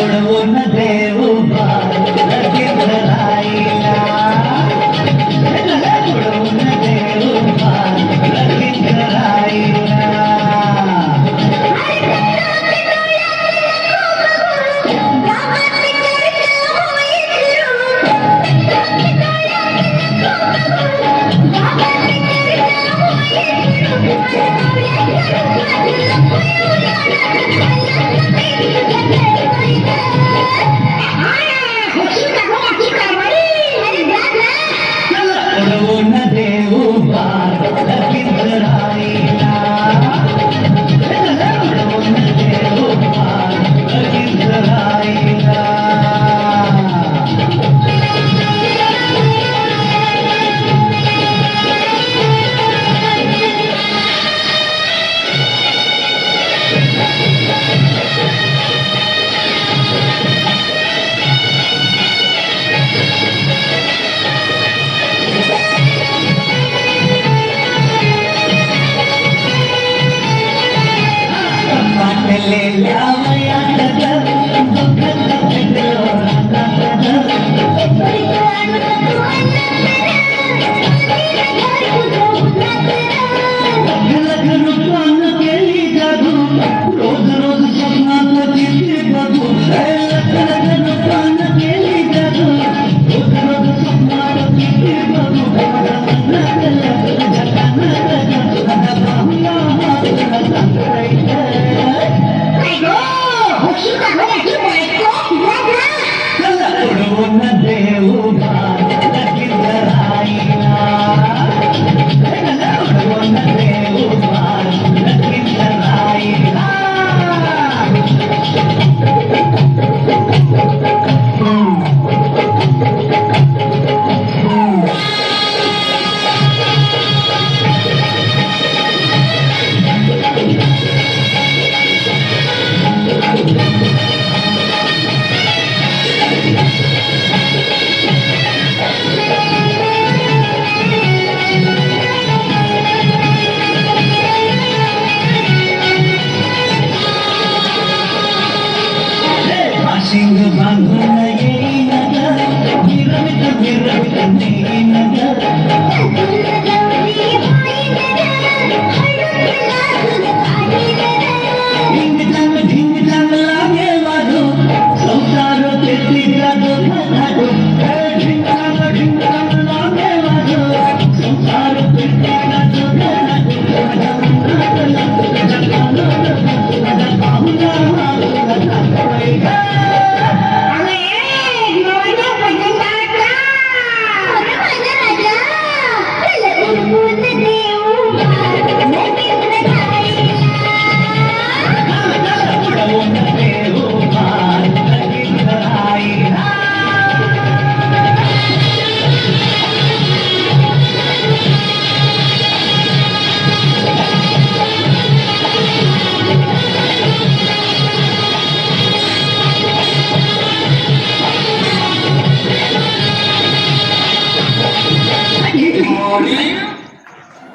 उडवून देऊ लगीत राहिला उडवून देऊ लगीत राहिला उडवून देऊ लगीत राहिला उडवून देऊ लगीत राहिला वाटलेल्या वयात दुःख लग्न केली जादू रोज रोज स्वप्नात तिथे बघू लग्न केली जादू रोज रोज स्वप्नात तिथे बघू उडवून देऊ लगीत राहिला उडवून देऊ लगीत राहिला शिंग बांधून येईन ग विरमित नेईन ग